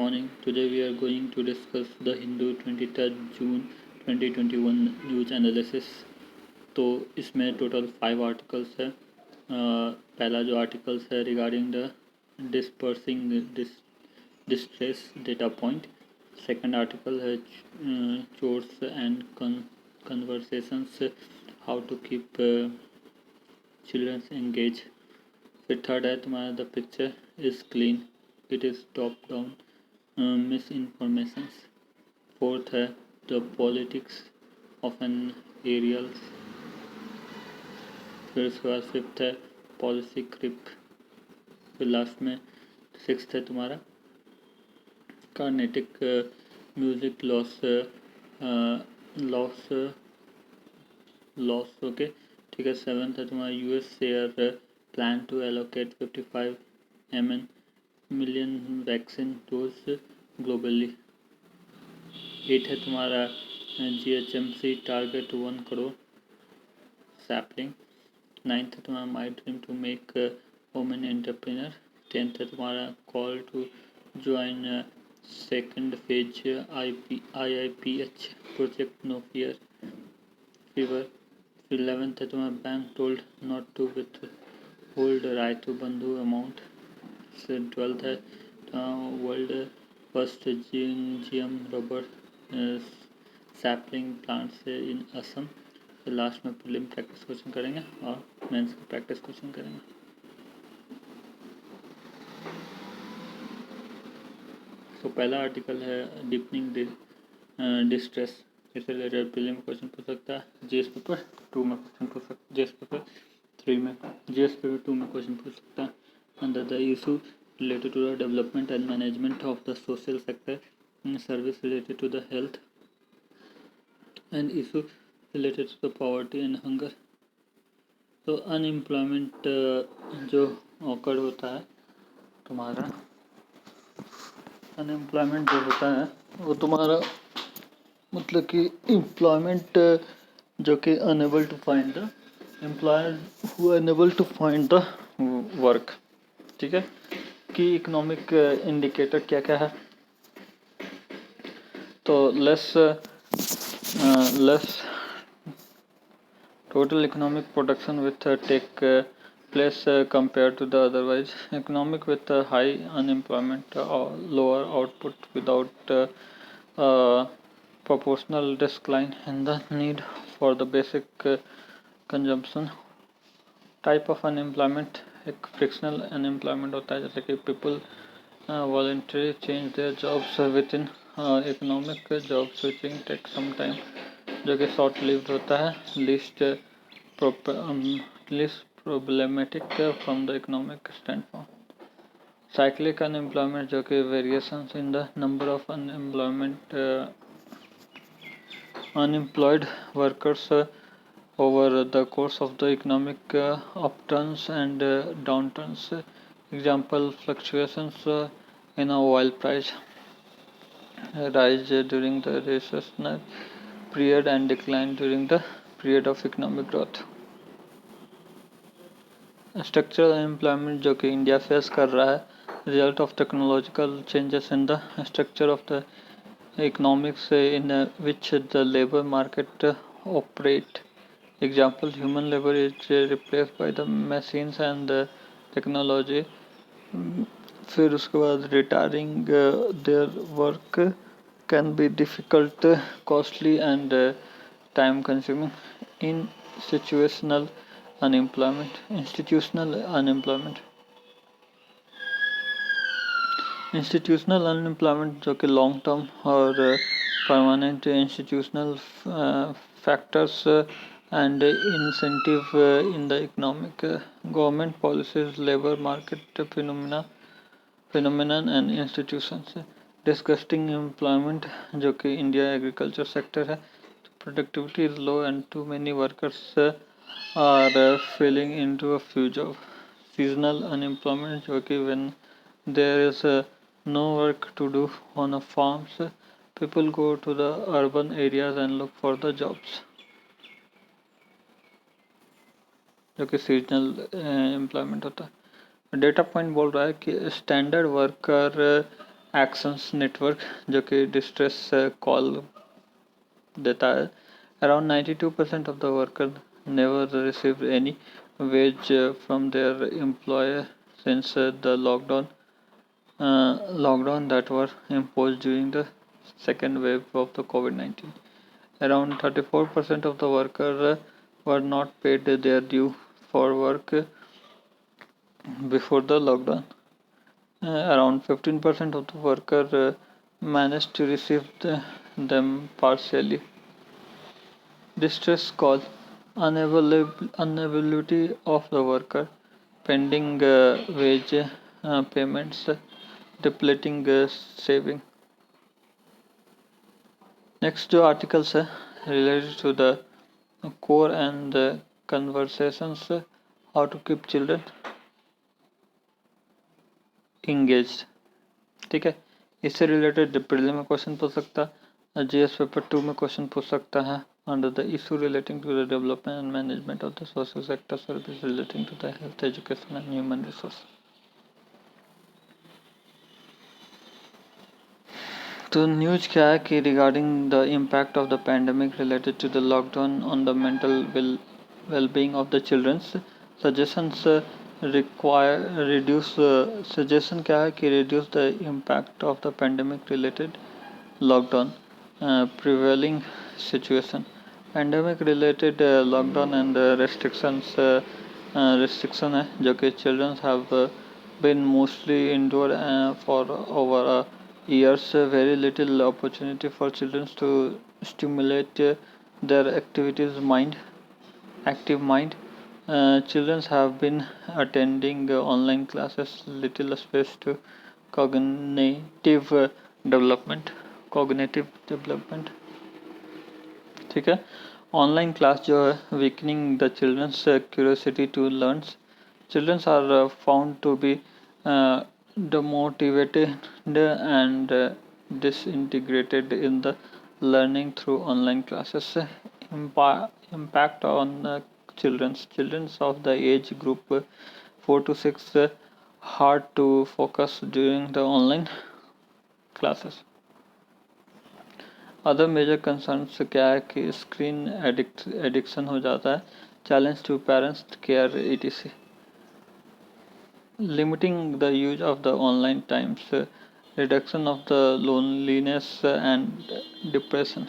morning. Today we are going to discuss the Hindu 23rd June 2021 news analysis. तो इसमें total 5 articles है। पहला जो आर्टिकल्स है regarding the dispersing distress data point. Second article है chores and conversations, how to keep childrens engage. फिर third है तुम्हारा the picture is clean, it is top down misinformations. Fourth है the politics of an aerials. फिर उसके बाद fifth है policy क्रिप। फिर लास्ट में सिक्स्थ है तुम्हारा Carnatic music loss loss loss. Okay ठीक है। सेवन्थ है तुम्हारा US share plan to allocate 55 million vaccine dose globally. 8 है तुम्हारा GHMC target 1 crore sapling. 9th है तुम्हारा my dream to make women entrepreneur. 10th है तुम्हारा call to join second phase IIPH project no fear fever. 11th है तुम्हारा bank told not to withhold right to बंधु amount. 12th है world first GM rubber sapling plants in Assam. तो last में prelim practice question करेंगे और mains की practice question करेंगे। तो पहला आर्टिकल है डीपनिंग डिस्ट्रेस, इससे रिलेटेड प्रीलिम क्वेश्चन पूछ सकता है। जीएस पेपर 2 में क्वेश्चन पूछ सकता है, जीएस पेपर 3 में, जीएस पेपर 2 में क्वेश्चन पूछ सकता है। Under the issue related to the development and management of the social sector, service related to the health and issue related to the poverty and hunger। तो unemployment जो occur होता है तुम्हारा, unemployment जो होता है वो तुम्हारा मतलब कि एम्प्लॉयमेंट जो कि unable to find the employer who unable to find the work. ठीक है कि इकोनॉमिक इंडिकेटर क्या क्या है। तो less total economic production with take place compared to the otherwise economic with high unemployment or lower output without proportional decline in the need for the basic consumption। Type of unemployment एक frictional unemployment होता है, जैसे कि people voluntary change their jobs within economic job switching take some time, जो कि short lived होता है। Least problematic from the economic standpoint. Cyclic unemployment जो कि variations in the number of unemployed workers over the course of the economic upturns and downturns। Example fluctuations in a oil price, rise during the recessionary period and decline during the period of economic growth। Structural unemployment जो कि India face कर रहा है, result of technological changes in the structure of the economics in which the labor market operate। Example, human labor is replaced by the machines and technology। फिर उसके बाद retiring their work can be difficult, costly and time consuming। Institutional unemployment institutional unemployment जो कि long term और permanent institutional factors and incentive in the economic government policies labour market phenomenon and institutions. Disgusting employment जो कि India agriculture sector है, productivity is low and too many workers are filling into a few job. Seasonal unemployment जो कि when there is no work to do on a farms, people go to the urban areas and look for the jobs, जो कि seasonal employment होता है। Data point बोल रहा है कि स्टैंडर्ड वर्कर एक्शंस नेटवर्क जो कि डिस्ट्रेस कॉल देता है. Around 92% of the workers never received any wage from their employer since the lockdown that were imposed during the second wave of the COVID-19. Around 34% of the workers were not paid their due for work before the lockdown. Around 15% of the workers managed to receive them partially. Distress call, unavailability of the worker, pending wage payments, depleting saving. Next two articles related to the core and conversations, how to keep children engaged. ठीक है, इससे related prelim में question पूछ सकता है, GS paper 2 में question पूछ सकता है under the issue relating to the development and management of the social sector service relating to the health, education and human resource. तो न्यूज क्या है कि regarding the impact of the pandemic related to the lockdown on the mental well-being of the children's suggestions require reduce suggestion क्या है कि reduce the impact of the pandemic related lockdown prevailing situation. Pandemic related lockdown and restriction है जो कि children have been mostly indoor for over a years. Very little opportunity for children to stimulate their active mind. Children have been attending online classes, little space to cognitive development. ठीक है, online class जो है weakening the childrens curiosity to learn. Childrens are found to be demotivated and disintegrated in the learning through online classes. Impact on children of the age group 4 to 6 hard to focus during the online classes. Other major concerns क्या है कि screen addiction हो जाता है. Challenge to parents care etc. Limiting the use of the online times, reduction of the loneliness and depression.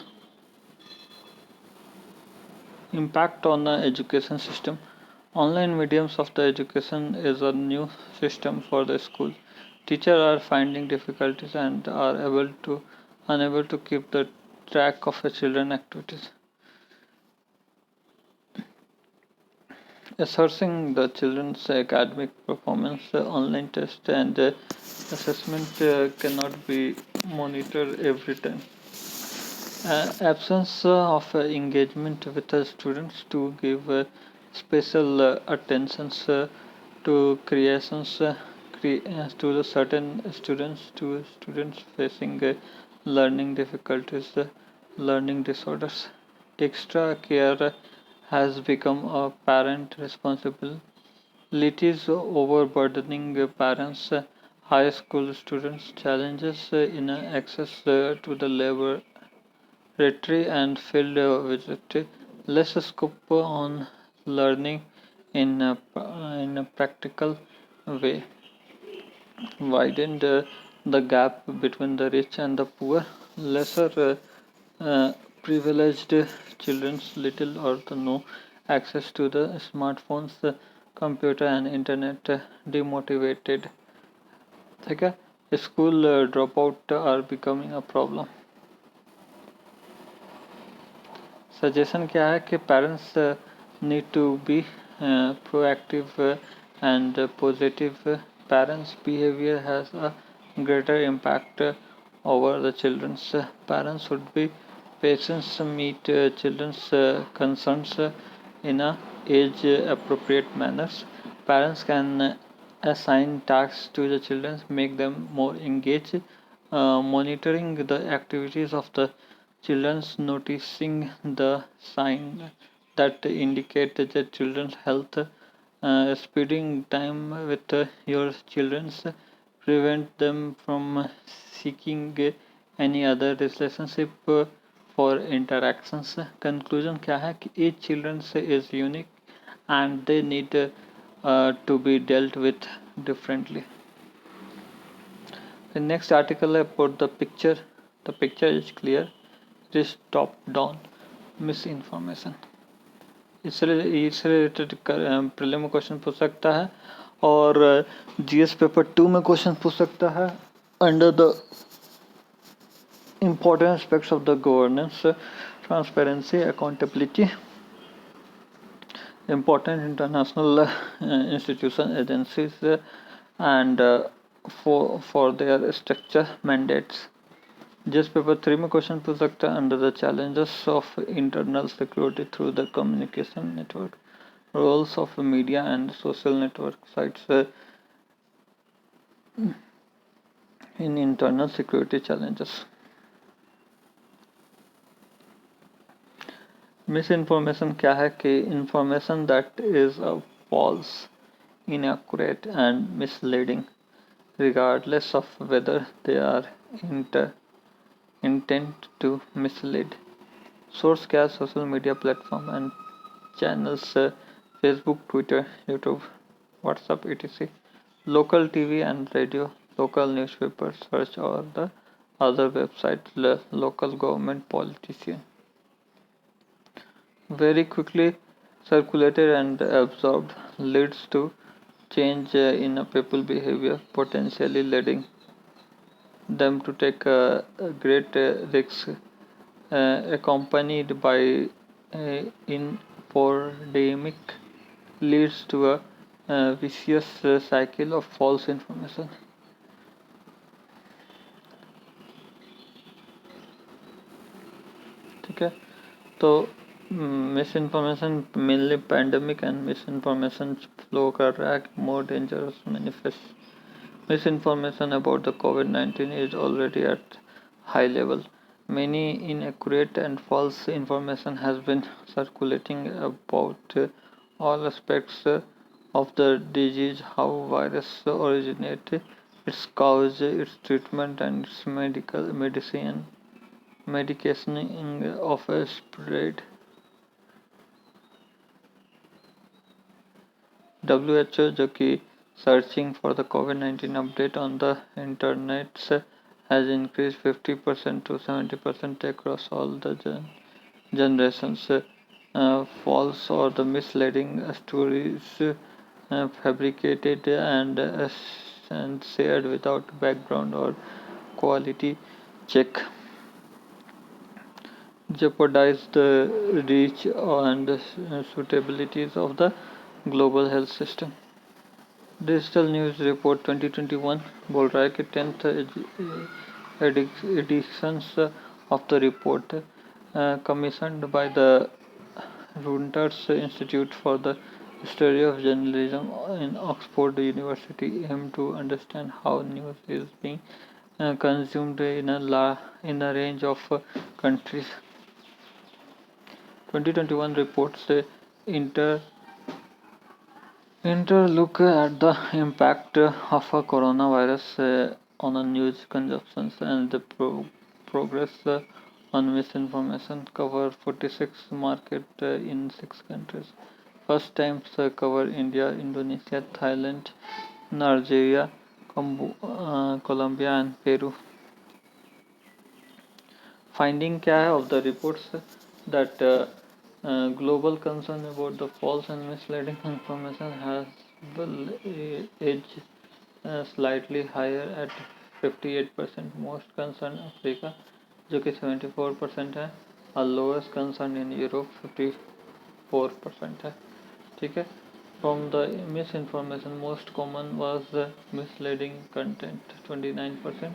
Impact on the education system. Online mediums of the education is a new system for the school. Teachers are finding difficulties and are unable to keep the track of the children activities. Assessing the children's academic performance, online tests and assessment cannot be monitored every time. Absence of engagement with the students to give special attentions to creations to the certain students facing learning difficulties, learning disorders. Extra care has become a parent responsibilities, overburdening parents. High school students challenges in access to the laboratory and field visit, less scope on learning in a practical way, widened the gap between the rich and the poor. Lesser privileged children, little or no access to the smartphones, computer and internet, demotivated. ठीक है, school dropout are becoming a problem. Suggestion क्या है कि parents need to be proactive and positive. Parents' behavior has a greater impact over the children's. Parents should be patient, meet children's concerns in a age appropriate manners. Parents can assign tasks to the children, make them more engaged, monitoring the activities of the children, noticing the sign that indicate the children's health, spending time with your children, prevent them from seeking any other relationship for interactions. Conclusion क्या है कि each children is unique and they need to be dealt with differently. The next article about the picture. The picture is clear. It is top down misinformation. इससे related prelim में question पूछ सकता है और GS paper 2 में question पूछ सकता है under the important aspects of the governance, transparency, accountability, important international institution agencies and for their structure mandates. जिस पेपर 3 में क्वेश्चन पूछ सकता है under the challenges of internal security through the communication network, roles of media and social network sites in internal security challenges. Misinformation क्या है कि information that is false, inaccurate and misleading regardless of whether they are intent to mislead. Source क्या है? Social media platform and channels Facebook, Twitter, YouTube, WhatsApp etc. Local TV and radio, local newspaper search or the other website, local government politician. Very quickly circulated and absorbed leads to change in a people behavior, potentially leading them to take a great risk accompanied by infodemic leads to a vicious cycle of false information. ठीक है, तो miss information mainly pandemic and miss information flow कर रहा है more dangerous manifest. Miss information about the COVID-19 is already at high level. Many inaccurate and false information has been circulating about all aspects of the disease, how virus originate, its cause, its treatment, and its medicationing of a spread. WHO जो कि searching for the COVID-19 update on the internet has increased 50% to 70% across all the generations. False or the misleading stories fabricated and shared without background or quality check jeopardize the reach and suitabilities of the global health system. Digital news report 2021 बोल रहा है कि 10th editions of the report commissioned by the Reuters Institute for the Study of Journalism in Oxford University aim to understand how news is being consumed in a range of countries. 2021 reports look at the impact of a coronavirus on a news consumption and the progress on misinformation. Cover 46 markets in 6 countries. First times cover India, Indonesia, Thailand, Nigeria, Colombia and Peru. Finding क्या है of the reports that global concern about the false and misleading information has edged slightly higher at 58%. Most concern Africa जो कि 74% है और lowest concern in Europe 54% है. ठीक है. From the misinformation, most common was misleading content 29%.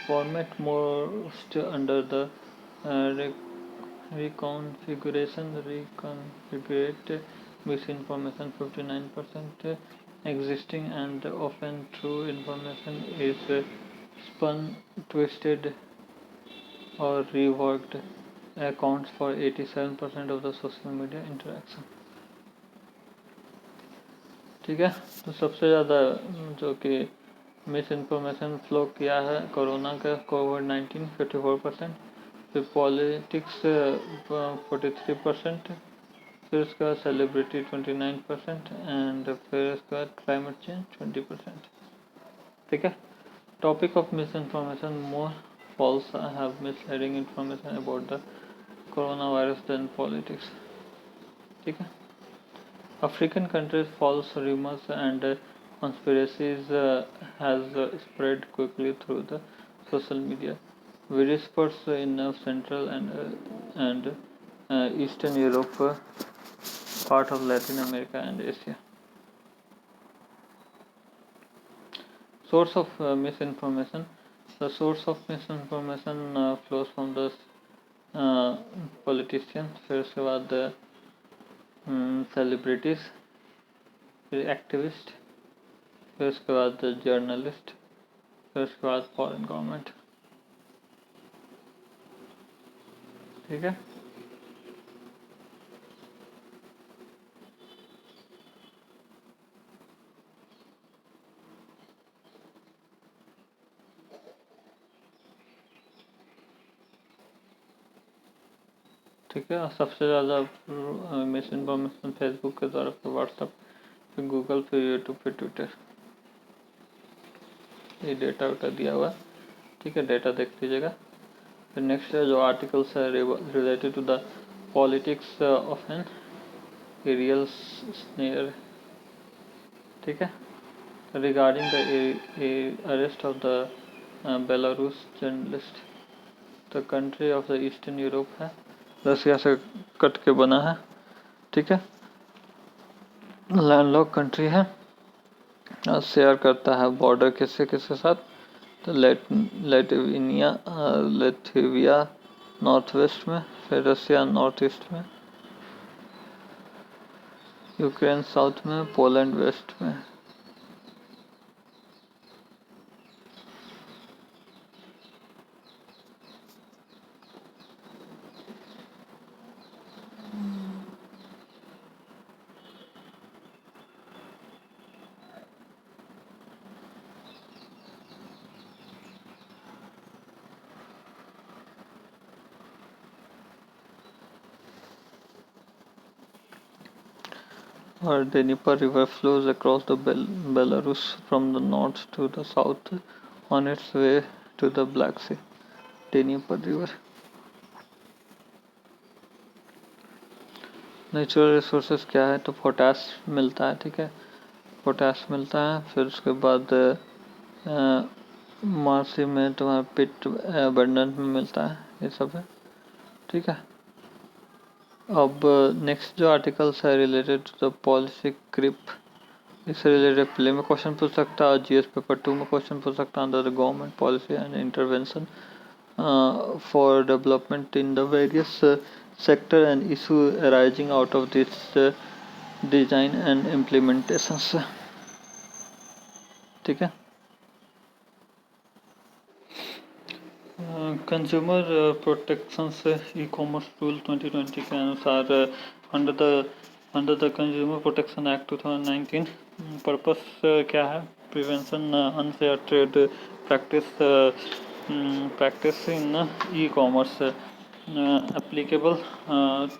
Format most under the reconfigurate misinformation 59%. Existing and often true information is spun, twisted or reworked. Accounts for 87% of the social media interaction. ठीक है, तो सबसे ज़्यादा जो कि miss information flow किया है corona का, कोविड-19 54%, फिर पॉलिटिक्स 43%, फिर उसके बाद सेलिब्रिटी 29% एंड फिर उसके बाद क्लाइमेट चेंज 20%। ठीक है। Topic of misinformation: more false have misleading information about the corona virus than politics. ठीक है। African countries, false rumors and conspiracies has spread quickly through the social media. Whispers in Central and Eastern Europe, part of Latin America and Asia. Source of misinformation: the source of misinformation flows from the politicians, फिर उसके बाद celebrities, फिर activists, फिर उसके बाद journalist, फिर उसके बाद फॉरेन गवर्नमेंट। ठीक है। ठीक है। सबसे ज़्यादा मिस इन्फॉर्मेशन फेसबुक के द्वारा, फिर व्हाट्सएप, फिर गूगल, फिर यूट्यूब, फिर ट्विटर। ये डेटा वेटा दिया हुआ है। ठीक है, डेटा देख लीजिएगा। फिर नेक्स्ट है जो आर्टिकल्स है related to the politics of an aerial snare. ठीक है। Regarding the arrest of the Belarus journalist. The country of the eastern Europe है, रसिया से कट के बना है। ठीक है। लैंडलॉक कंट्री है, शेयर करता है बॉर्डर किससे किसके साथ, तो लेथविया नॉर्थ वेस्ट में, फिर रसिया नॉर्थ ईस्ट में, यूक्रेन साउथ में, पोलैंड वेस्ट में। और Dnieper river flows across the Belarus from the north to the south on its way to the Black Sea. Dnieper river. Natural resources क्या है, तो potash मिलता है। ठीक है, पोटास मिलता है। फिर उसके बाद मासी में तुम्हारा पिट अबंडेंट में मिलता है, ये सब है। ठीक है। अब नेक्स्ट जो आर्टिकल्स है रिलेटेड टू द पॉलिसी क्रिप, इससे रिलेटेड प्ले में क्वेश्चन पूछ सकता है, जीएस पेपर 2 में क्वेश्चन पूछ सकता है, under the government policy and intervention for development in the various sector and issue arising out of this design and implementations. ठीक है। कंज्यूमर प्रोटेक्शन से ई कॉमर्स रूल 2020 के अनुसार under the consumer protection act 2019 purpose क्या है, prevention unfair trade practice in e commerce applicable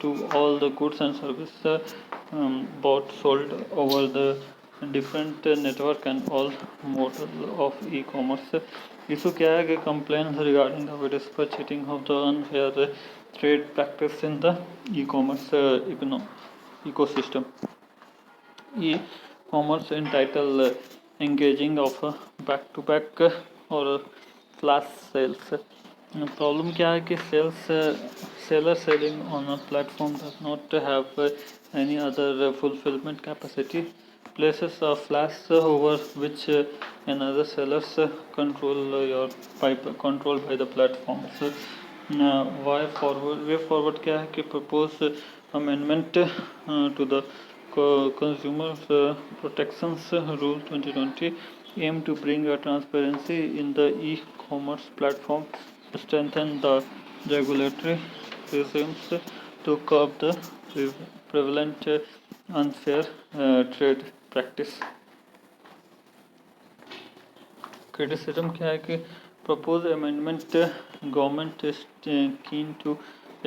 to all the goods and services bought sold over the different network and all model of e-commerce। Issue क्या है कि complain regarding the widespread cheating of the unfair trade practice in the e commerce ecosystem. E commerce entitle engaging of back to back और flash sales. Problem क्या है कि seller selling on a platform does not have any other fulfillment capacity, places a flash over which another sellers controlled by the platforms। way forward क्या है कि propose amendment to the consumer protections rule 2020 aim to bring a transparency in the e-commerce platform, strengthen the regulatory regimes to curb the prevalent unfair trade practice। Criticism क्या है कि propose amendment government is keen to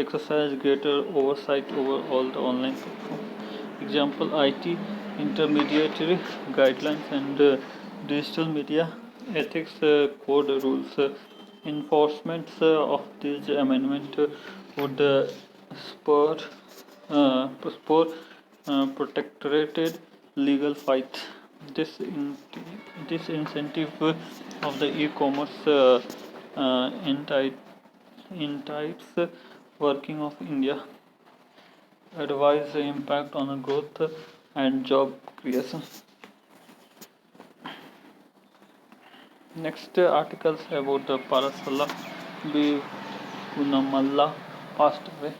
exercise greater oversight over all the online platforms. Example: IT intermediary guidelines and digital media ethics code rules. Enforcement of this amendment would spur protected legal fight. This this incentive of the e-commerce entities working of India. Advise the impact on the growth and job creation. Next articles about the Parasala B. Punamalla passed away.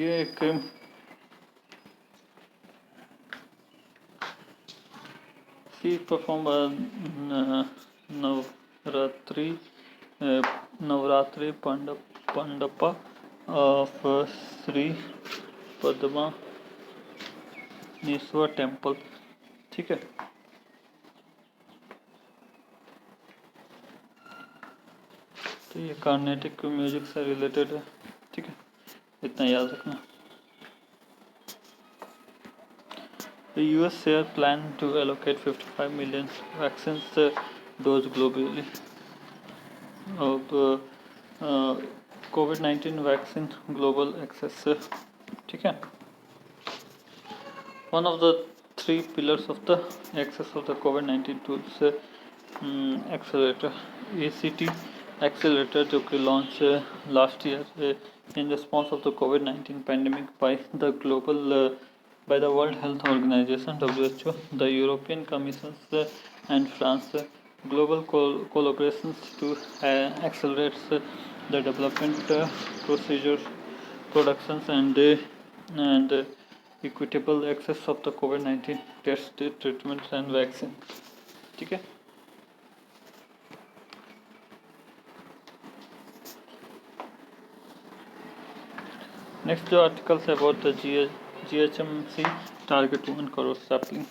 ये एक she performed Navratri Navratri Pandapa of Sri Padma Niswa temple. ठीक है. तो ये Carnatic music से related है. ठीक है, इतना याद रखना. The US plan to allocate 55 million vaccines dose globally. अब COVID-19 vaccine global access. ठीक है. One of the three pillars of the access of the COVID-19 tools accelerator ACT accelerator जो कि launch last year in response of the COVID-19 pandemic by the World Health Organization WHO, the European Commission and France. Global collaborations to accelerate the development procedures, productions and equitable access of the COVID-19 test treatments and vaccine. ठीक है. Next जो articles है about the GHMC target 1 crore sapling.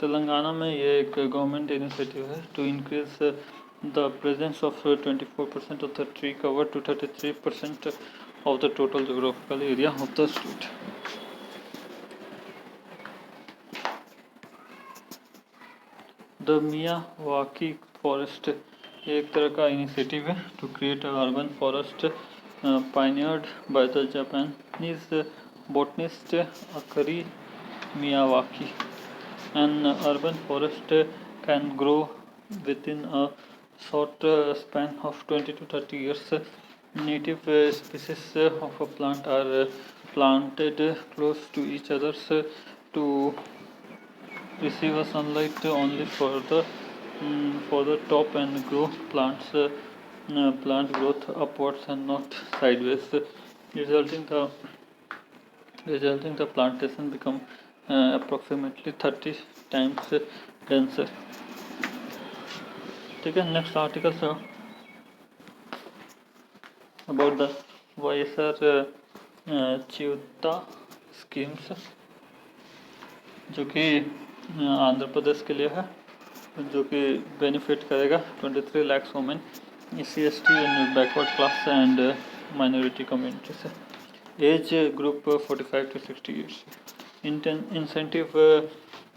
Telangana में ये एक government initiative है to increase the presence of 24% of the tree cover to 33% of the total geographical area of the state. The Miyawaki forest एक तरह का इनिशिएटिव है to create urban forest pioneered by the Japanese botanist Akari Miyawaki. An urban forest can grow within a short span of 20 to 30 years. Native species of a plant are planted close to each other to receive a sunlight only for the top and grow plant growth upwards and not sideways, resulting the plantation become approximately 30 times denser. ठीक है. Next article है about the YSR चिउता schemes जो कि आंध्र प्रदेश के लिए है, जो कि बेनिफिट करेगा 23 lakh women SC/ST and backward class and minority communities. Age group 45 to 60 years. Incentive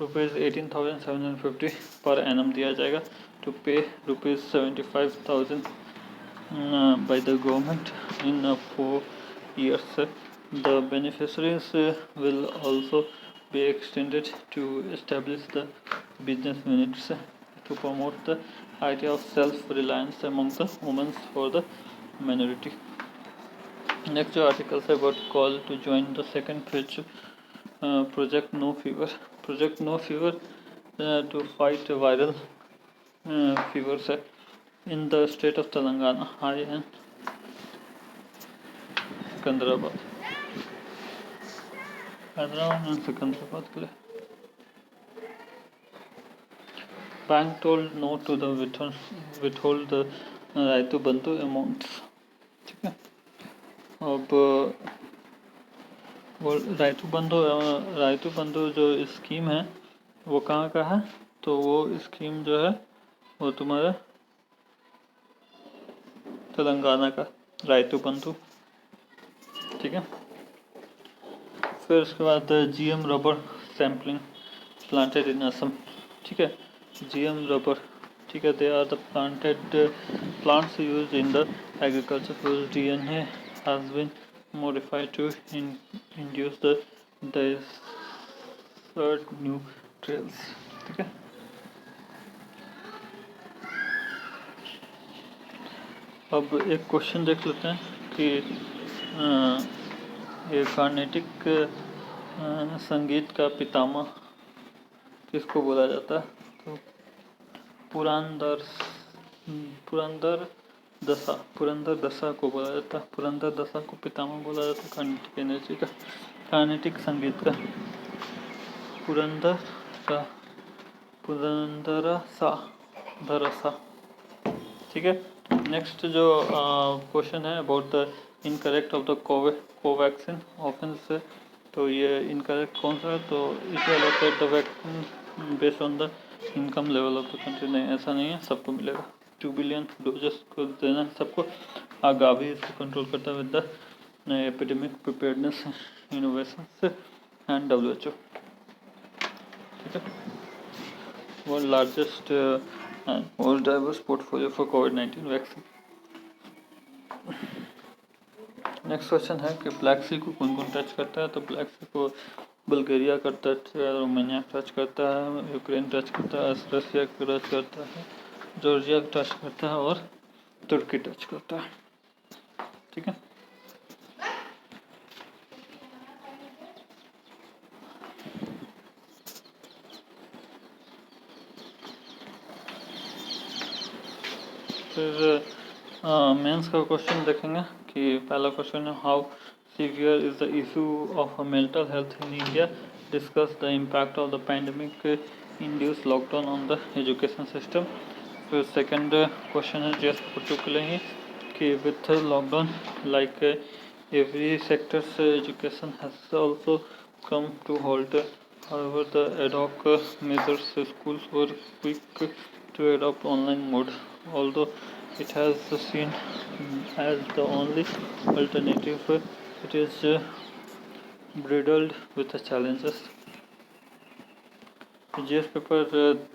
rupees 18,750 per annum दिया जाएगा to pay rupees 75,000 by the government in 4 years. The beneficiaries will also be extended to establish the business units to promote the idea of self-reliance among the women for the minority. Next article is about call to join the second phase Project No Fever. Project No Fever to fight viral fevers in the state of Telangana, High and Sikandrabad. Hyderabad and Sikandrabad के लिए. Bank told no to the withhold the Rythu बंधु amounts. ठीक है. अब वो रायतु बंधु जो scheme है वो कहाँ का है, तो वो स्कीम जो है वो तुम्हारा तेलंगाना का रायतू बंधु, ठीक है। फिर उसके बाद GM rubber sampling planted in Assam, ठीक है। GM रबर, ठीक है, they are the planted plants used in the agriculture whose DNA has been modified to induce the desired new trails, ठीक है। अब एक क्वेश्चन देख लेते हैं कि ये कार्नेटिक संगीत का पितामह किसको बोला जाता है, तो पुरंदर पुरंदर दसा को बोला जाता है। पुरंदर दसा को पितामह बोला जाता है कार्नेटिक एनर्जी का, कार्नेटिक संगीत का। पुरंदरसा धरसा, ठीक है। नेक्स्ट जो क्वेश्चन है about the incorrect of the Covaxin offence, तो ये इनकरेक्ट कौन सा है, तो it allocate the vaccine based on the income level of the country. नहीं, ऐसा नहीं है, सबको मिलेगा। 2 बिलियन डोजेस को देना है सबको। गावी इसको कंट्रोल करता है with the epidemic preparedness innovation and WHO, ठीक है। World largest and most diverse portfolio for covid vaccine. Next question है कि ब्लैक सी को कौन कौन टच करता है, तो ब्लैक सी को बल्गेरिया करता है, रोमानिया टच करता है, यूक्रेन टच करता है, रशिया टच करता है, जॉर्जिया टच करता है और तुर्की टच करता है, ठीक है। फिर मेंस का क्वेश्चन देखेंगे कि पहला क्वेश्चन है how severe is the issue of mental health in India, discuss the impact of the pandemic induced lockdown on the education system। फिर सेकंड क्वेश्चन है जस्ट पर्टिकुलरली कि with lockdown like every sector's education has also come to halt, however the ad hoc measures schools were quick to adopt online mode, although it has seen as the only alternative, it is riddled with the challenges। GS paper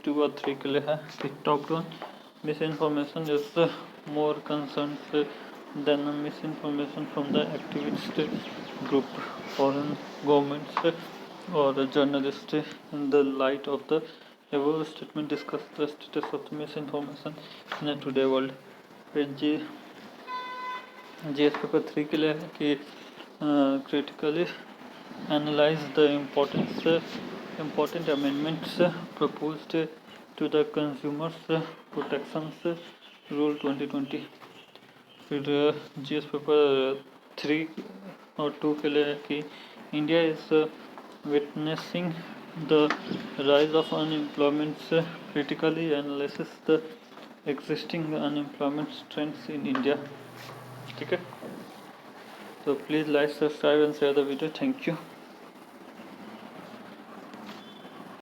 2 और 3 के लिए है कि top down miss information is more concerned than misinformation from the activist group, foreign governments or journalists in the light of the above statement discuss the status of the misinformation in a today world। फिर GS paper 3 के लिए है कि critically analyze the important amendments proposed to the Consumers Protections Rule 2020। फिर GS paper 3 और 2 के लिए कि India is witnessing the rise of unemployment, critically analyzes the existing unemployment trends in India, ठीक है। तो please like subscribe and share the video, thank you.